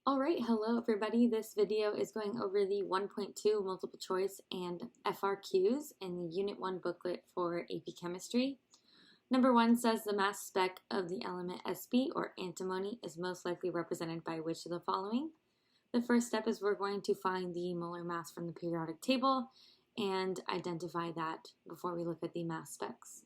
Alright, hello everybody. This video is going over the 1.2 multiple choice and FRQs in the Unit 1 booklet for AP Chemistry. Number 1 says the mass spec of the element Sb or antimony is most likely represented by which of the following? The first step is we're going to find the molar mass from the periodic table and identify that before we look at the mass specs.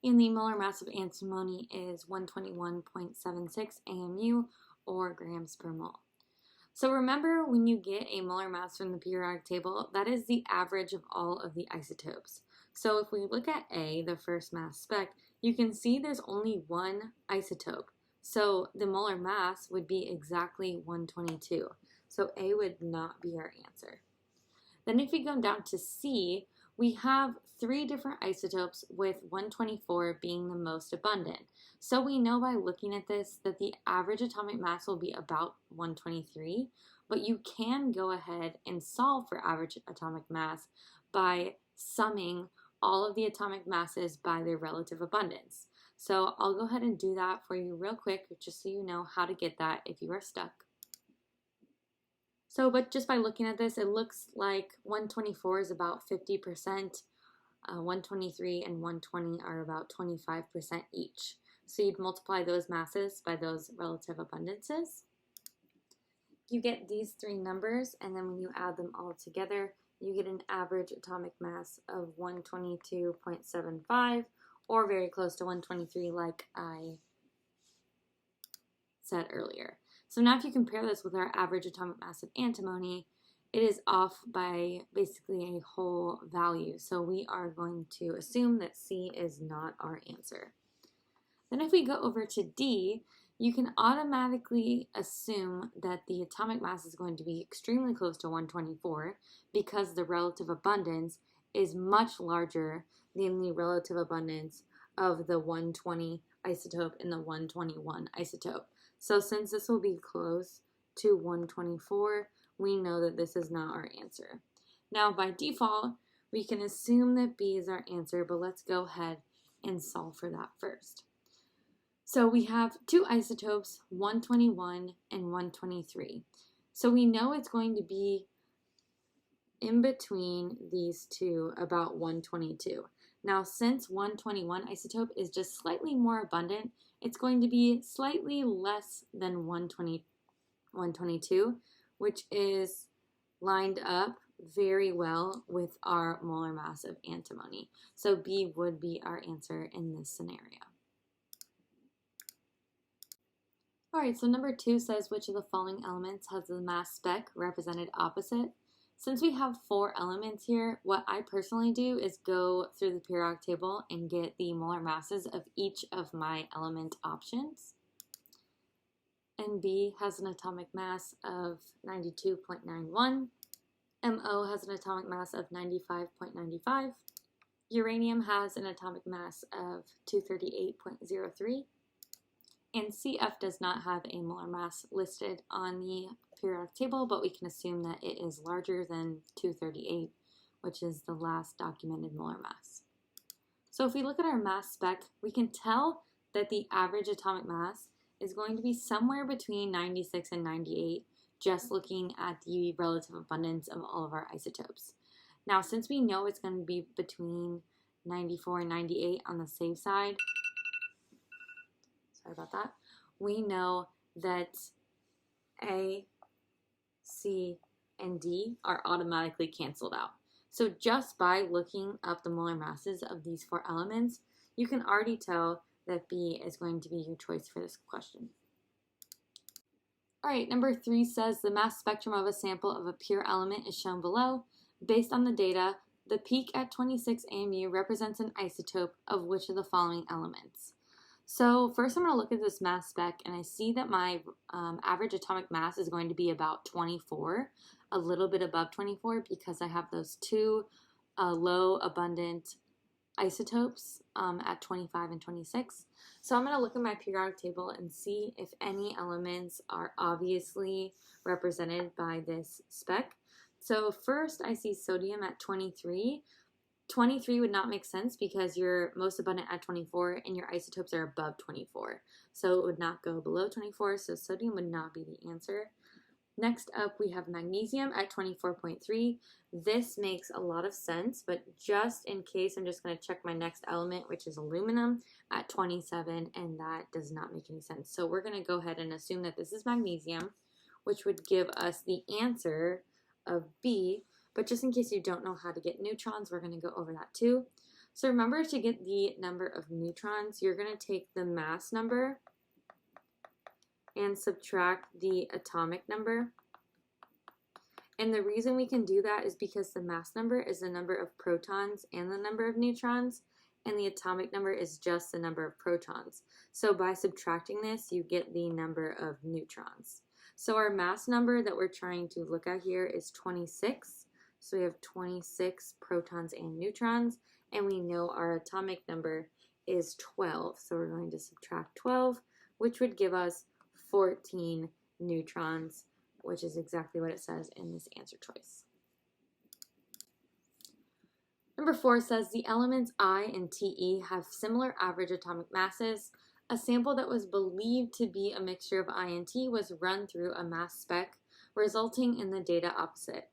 And the molar mass of antimony is 121.76 AMU or grams per mole. So remember, when you get a molar mass from the periodic table, that is the average of all of the isotopes. So if we look at A, the first mass spec, you can see there's only one isotope. So the molar mass would be exactly 122. So A would not be our answer. Then if we go down to C, we have three different isotopes with 124 being the most abundant. So we know by looking at this that the average atomic mass will be about 123, but you can go ahead and solve for average atomic mass by summing all of the atomic masses by their relative abundance. So I'll go ahead and do that for you real quick, just so you know how to get that if you are stuck. But just by looking at this, it looks like 124 is about 50%, 123 and 120 are about 25% each. So you'd multiply those masses by those relative abundances. You get these three numbers, and then when you add them all together, you get an average atomic mass of 122.75, or very close to 123 like I said earlier. So now if you compare this with our average atomic mass of antimony, it is off by basically a whole value. So we are going to assume that C is not our answer. Then if we go over to D, you can automatically assume that the atomic mass is going to be extremely close to 124 because the relative abundance is much larger than the relative abundance of the 120 isotope and the 121 isotope. So since this will be close to 124, we know that this is not our answer. Now by default, we can assume that B is our answer, but let's go ahead and solve for that first. So we have two isotopes, 121 and 123. So we know it's going to be in between these two, about 122. Now, since 121 isotope is just slightly more abundant, it's going to be slightly less than 122, which is lined up very well with our molar mass of antimony. So B would be our answer in this scenario. All right, so number 2 says which of the following elements has the mass spec represented opposite? Since we have 4 elements here, what I personally do is go through the periodic table and get the molar masses of each of my element options. And B has an atomic mass of 92.91. MO has an atomic mass of 95.95. Uranium has an atomic mass of 238.03. And CF does not have a molar mass listed on the periodic table, but we can assume that it is larger than 238, which is the last documented molar mass. So if we look at our mass spec, we can tell that the average atomic mass is going to be somewhere between 96 and 98, just looking at the relative abundance of all of our isotopes. Now, since we know it's going to be between 94 and 98 on the safe side, sorry about that, we know that A, C, and D are automatically canceled out. So just by looking up the molar masses of these 4 elements, you can already tell that B is going to be your choice for this question. All right, number 3 says the mass spectrum of a sample of a pure element is shown below. Based on the data, the peak at 26 AMU represents an isotope of which of the following elements? So first I'm going to look at this mass spec, and I see that my average atomic mass is going to be about 24, a little bit above 24 because I have those 2 low abundant isotopes at 25 and 26. So I'm going to look at my periodic table and see if any elements are obviously represented by this spec. So first I see sodium at 23. 23 would not make sense because you're most abundant at 24 and your isotopes are above 24. So it would not go below 24, so sodium would not be the answer. Next up, we have magnesium at 24.3. This makes a lot of sense, but just in case, I'm just going to check my next element, which is aluminum, at 27, and that does not make any sense. So we're going to go ahead and assume that this is magnesium, which would give us the answer of B. But just in case you don't know how to get neutrons, we're going to go over that too. So remember, to get the number of neutrons, you're going to take the mass number and subtract the atomic number. And the reason we can do that is because the mass number is the number of protons and the number of neutrons, and the atomic number is just the number of protons. So by subtracting this, you get the number of neutrons. So our mass number that we're trying to look at here is 26. So we have 26 protons and neutrons, and we know our atomic number is 12. So we're going to subtract 12, which would give us 14 neutrons, which is exactly what it says in this answer choice. Number 4 says the elements I and Te have similar average atomic masses. A sample that was believed to be a mixture of I and T was run through a mass spec, resulting in the data opposite.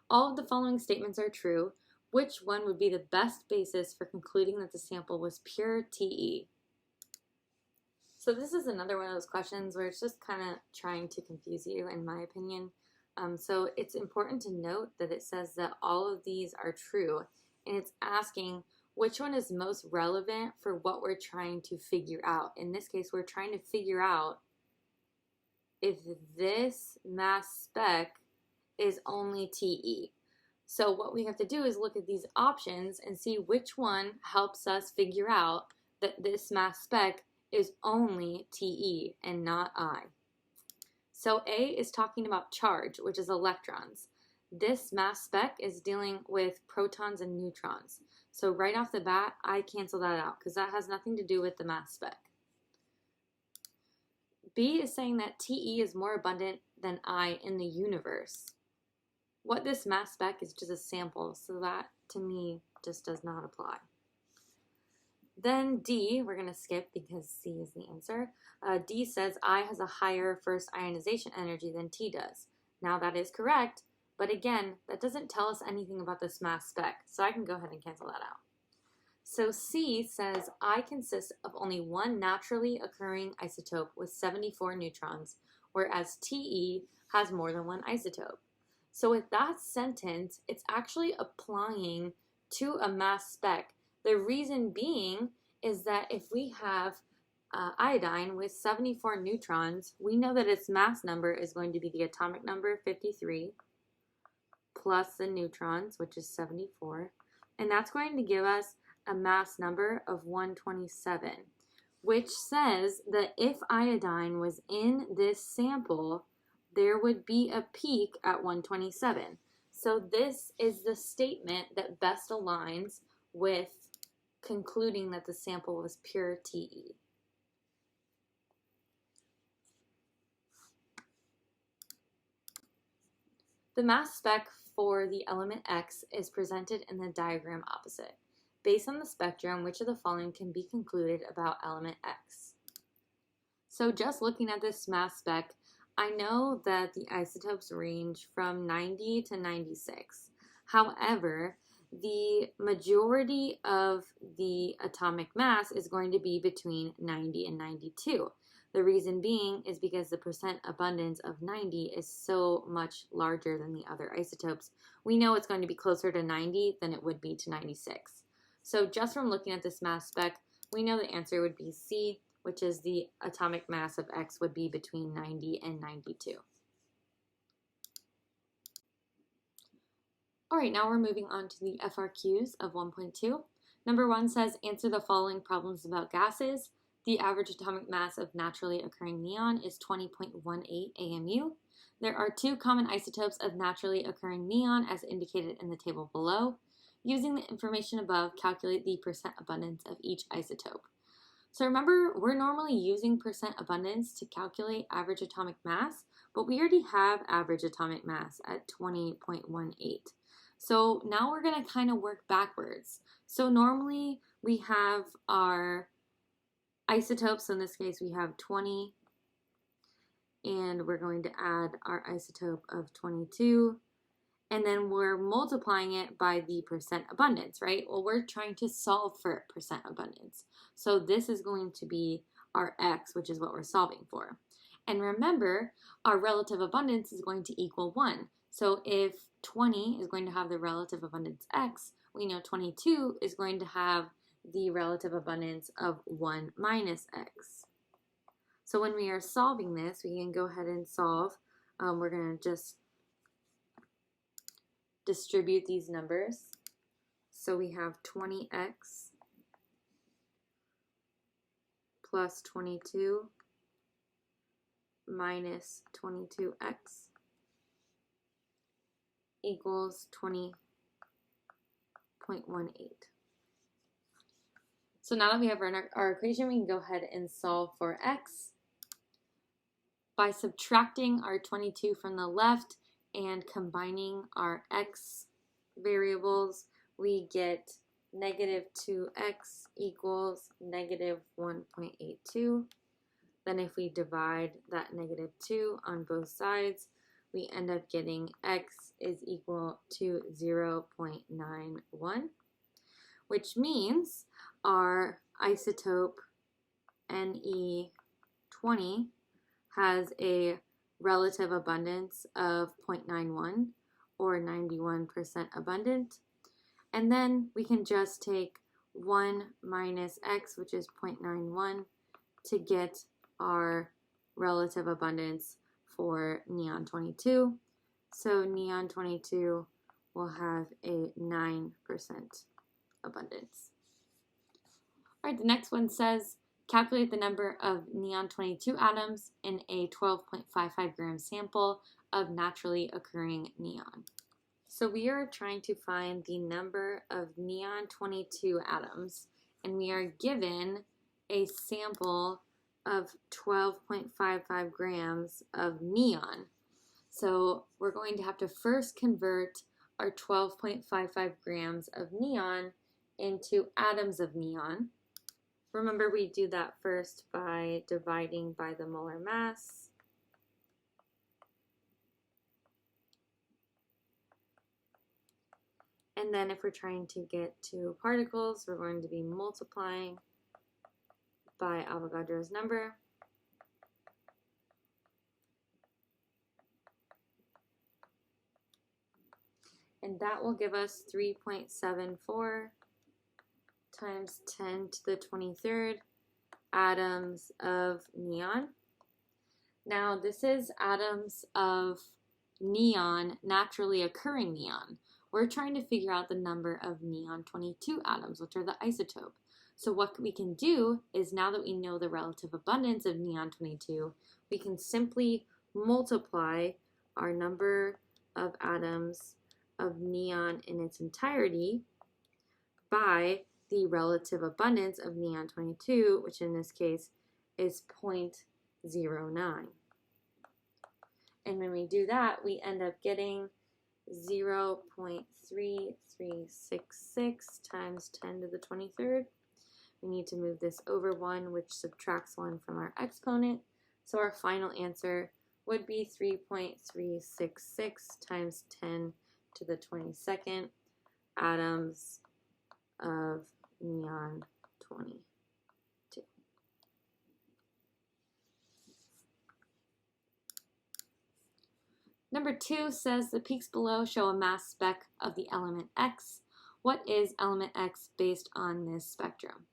All of the following statements are true. Which one would be the best basis for concluding that the sample was pure Te? So this is another one of those questions where it's just kind of trying to confuse you, in my opinion. So it's important to note that it says that all of these are true, and it's asking which one is most relevant for what we're trying to figure out. In this case, we're trying to figure out if this mass spec is only Te. So what we have to do is look at these options and see which one helps us figure out that this mass spec is only Te and not I. So A is talking about charge, which is electrons. This mass spec is dealing with protons and neutrons. So right off the bat, I cancel that out because that has nothing to do with the mass spec. B is saying that Te is more abundant than I in the universe. What this mass spec is just a sample, so that to me just does not apply. Then D, we're going to skip because C is the answer. D says I has a higher first ionization energy than T does. Now that is correct, but again, that doesn't tell us anything about this mass spec, so I can go ahead and cancel that out. So C says I consists of only one naturally occurring isotope with 74 neutrons, whereas Te has more than one isotope. So with that sentence, it's actually applying to a mass spec. The reason being is that if we have iodine with 74 neutrons, we know that its mass number is going to be the atomic number 53 plus the neutrons, which is 74, and that's going to give us a mass number of 127, which says that if iodine was in this sample, there would be a peak at 127. So this is the statement that best aligns with concluding that the sample was pure Te. The mass spec for the element X is presented in the diagram opposite. Based on the spectrum, which of the following can be concluded about element X? So just looking at this mass spec, I know that the isotopes range from 90 to 96. However, the majority of the atomic mass is going to be between 90 and 92. The reason being is because the percent abundance of 90 is so much larger than the other isotopes. We know it's going to be closer to 90 than it would be to 96. So just from looking at this mass spec, we know the answer would be C, which is the atomic mass of X would be between 90 and 92. All right, now we're moving on to the FRQs of 1.2. Number 1 says, answer the following problems about gases. The average atomic mass of naturally occurring neon is 20.18 AMU. There are 2 common isotopes of naturally occurring neon as indicated in the table below. Using the information above, calculate the percent abundance of each isotope. So remember, we're normally using percent abundance to calculate average atomic mass, but we already have average atomic mass at 20.18. So now we're going to kind of work backwards. So normally we have our isotopes. So in this case, we have 20, and we're going to add our isotope of 22. And then we're multiplying it by the percent abundance, right? Well, we're trying to solve for percent abundance. So this is going to be our x, which is what we're solving for. And remember, our relative abundance is going to equal 1. So if 20 is going to have the relative abundance x, we know 22 is going to have the relative abundance of 1 minus x. So when we are solving this, we can go ahead and solve. We're going to just distribute these numbers. So we have 20x plus 22 minus 22x equals 20.18. So now that we have our equation, we can go ahead and solve for x. By subtracting our 22 from the left and combining our x variables, we get negative 2x equals negative 1.82. Then if we divide that negative 2 on both sides, we end up getting x is equal to 0.91, which means our isotope Ne20 has a relative abundance of 0.91 or 91% abundant. And then we can just take 1 minus x, which is 0.91, to get our relative abundance for neon 22. So neon 22 will have a 9% abundance. All right, the next one says, calculate the number of neon 22 atoms in a 12.55 gram sample of naturally occurring neon. So we are trying to find the number of neon 22 atoms, and we are given a sample of 12.55 grams of neon. So we're going to have to first convert our 12.55 grams of neon into atoms of neon. Remember, we do that first by dividing by the molar mass. And then if we're trying to get to particles, we're going to be multiplying by Avogadro's number. And that will give us 3.74 times 10 to the 23rd atoms of neon. Now this is atoms of neon, naturally occurring neon. We're trying to figure out the number of neon 22 atoms, which are the isotope. So what we can do is, now that we know the relative abundance of neon 22, we can simply multiply our number of atoms of neon in its entirety by the relative abundance of neon 22, which in this case is 0.09. And when we do that, we end up getting 0.3366 times 10 to the 23rd. We need to move this over 1, which subtracts 1 from our exponent. So our final answer would be 3.366 times 10 to the 22nd atoms of neon 22. Number 2 says the peaks below show a mass spec of the element X. What is element X based on this spectrum?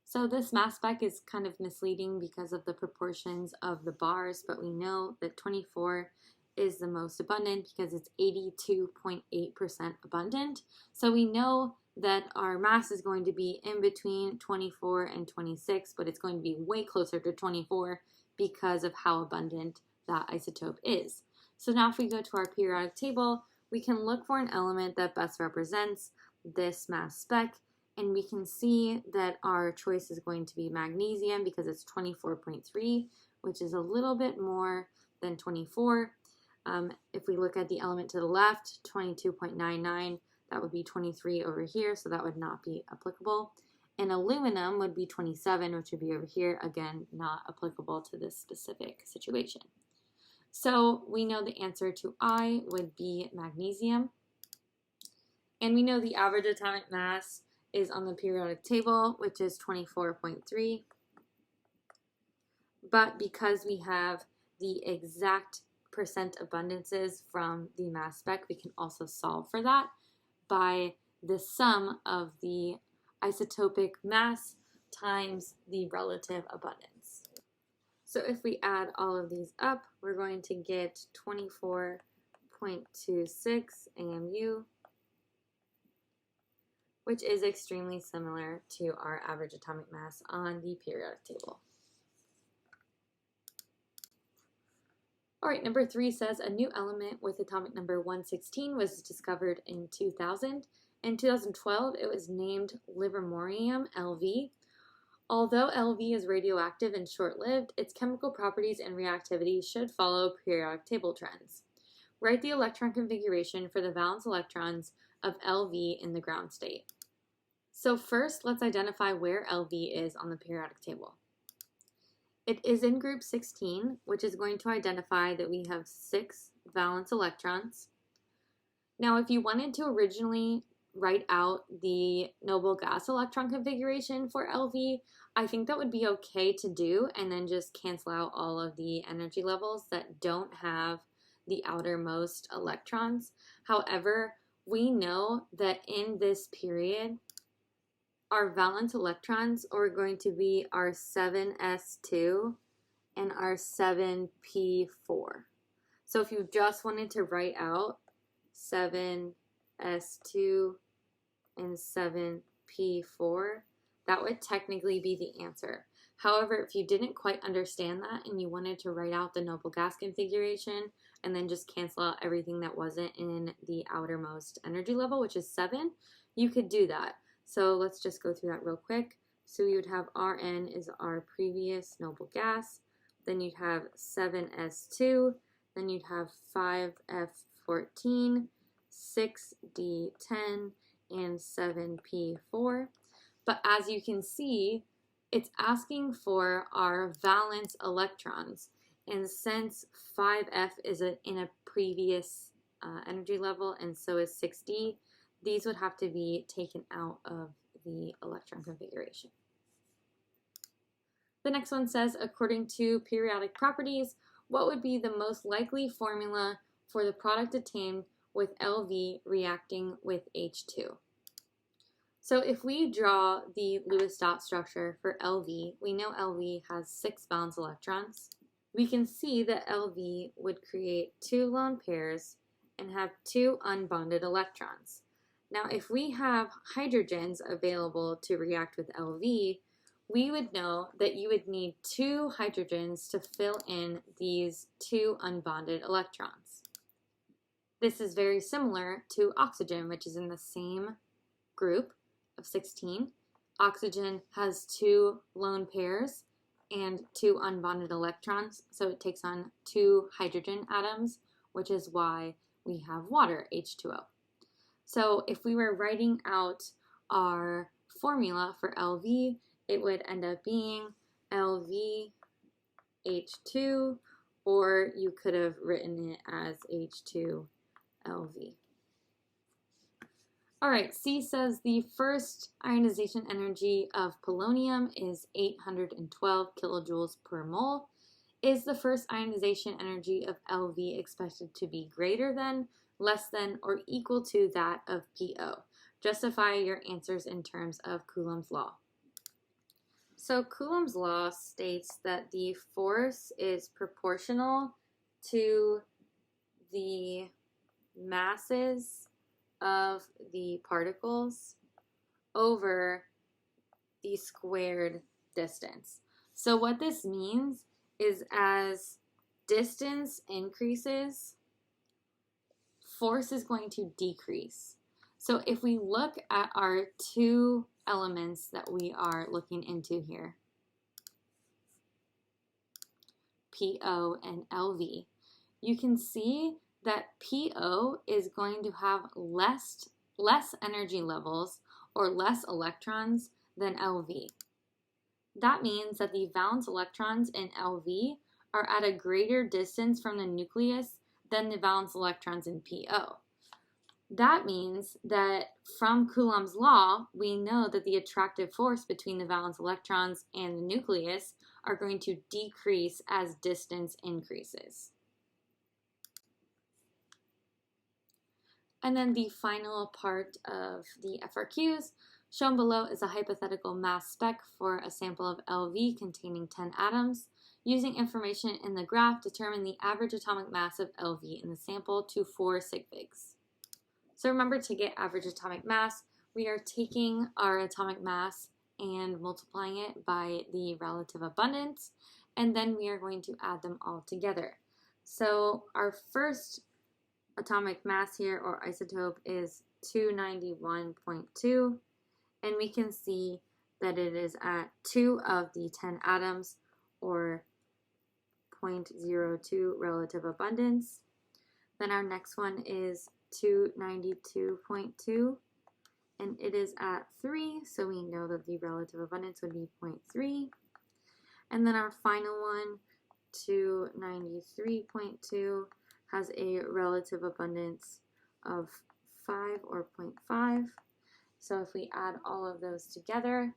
So this mass spec is kind of misleading because of the proportions of the bars, but we know that 24 is the most abundant because it's 82.8% abundant. So we know that our mass is going to be in between 24 and 26, but it's going to be way closer to 24 because of how abundant that isotope is. So now if we go to our periodic table, we can look for an element that best represents this mass spec, and we can see that our choice is going to be magnesium because it's 24.3, which is a little bit more than 24. If we look at the element to the left, 22.99, that would be 23 over here, so that would not be applicable. And aluminum would be 27, which would be over here, again, not applicable to this specific situation. So we know the answer to I would be magnesium. And we know the average atomic mass is on the periodic table, which is 24.3. But because we have the exact percent abundances from the mass spec, we can also solve for that by the sum of the isotopic mass times the relative abundance. So if we add all of these up, we're going to get 24.26 AMU, which is extremely similar to our average atomic mass on the periodic table. All right, number 3 says a new element with atomic number 116 was discovered in 2000. In 2012, it was named Livermorium, LV. Although LV is radioactive and short-lived, its chemical properties and reactivity should follow periodic table trends. Write the electron configuration for the valence electrons of LV in the ground state. So first, let's identify where LV is on the periodic table. It is in group 16, which is going to identify that we have 6 valence electrons. Now, if you wanted to originally write out the noble gas electron configuration for LV, I think that would be okay to do, and then just cancel out all of the energy levels that don't have the outermost electrons. However, we know that in this period, our valence electrons are going to be our 7s2 and our 7p4. So if you just wanted to write out 7s2 and 7p4, that would technically be the answer. However, if you didn't quite understand that and you wanted to write out the noble gas configuration and then just cancel out everything that wasn't in the outermost energy level, which is 7, you could do that. So let's just go through that real quick. So you would have Rn is our previous noble gas, then you'd have 7s2, then you'd have 5f14, 6d10, and 7p4. But as you can see, it's asking for our valence electrons. And since 5f is in a previous energy level, and so is 6d, these would have to be taken out of the electron configuration. The next one says, according to periodic properties, what would be the most likely formula for the product attained with LV reacting with H2? So if we draw the Lewis dot structure for LV, we know LV has 6 valence electrons. We can see that LV would create 2 lone pairs and have 2 unbonded electrons. Now, if we have hydrogens available to react with LV, we would know that you would need 2 hydrogens to fill in these 2 unbonded electrons. This is very similar to oxygen, which is in the same group of 16. Oxygen has 2 lone pairs and 2 unbonded electrons, so it takes on 2 hydrogen atoms, which is why we have water, H2O. So if we were writing out our formula for LV, it would end up being LVH2, or you could have written it as H2LV. All right, C says the first ionization energy of polonium is 812 kilojoules per mole. Is the first ionization energy of LV expected to be greater than, less than, or equal to that of PO? Justify your answers in terms of Coulomb's law. So Coulomb's law states that the force is proportional to the masses of the particles over the squared distance. So what this means is as distance increases, force is going to decrease. So if we look at our 2 elements that we are looking into here, PO and LV, you can see that PO is going to have less energy levels or less electrons than LV. That means that the valence electrons in LV are at a greater distance from the nucleus than the valence electrons in PO. That means that from Coulomb's law, we know that the attractive force between the valence electrons and the nucleus are going to decrease as distance increases. And then the final part of the FRQs shown below is a hypothetical mass spec for a sample of LV containing 10 atoms. Using information in the graph, determine the average atomic mass of LV in the sample to 4 sig figs. So remember, to get average atomic mass, we are taking our atomic mass and multiplying it by the relative abundance, and then we are going to add them all together. So our first atomic mass here, or isotope, is 291.2, and we can see that it is at 2 of the 10 atoms, or 0.02 relative abundance. Then our next one is 292.2, and it is at 3, so we know that the relative abundance would be 0.3. And then our final one, 293.2, has a relative abundance of 5, or 0.5. So if we add all of those together,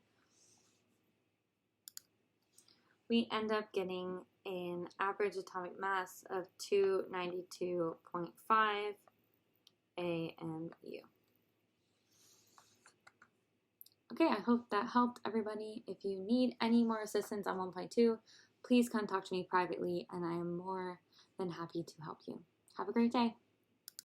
we end up getting an average atomic mass of 292.5 AMU. Okay, I hope that helped everybody. If you need any more assistance on 1.2, please contact me privately, and I am more than happy to help you. Have a great day.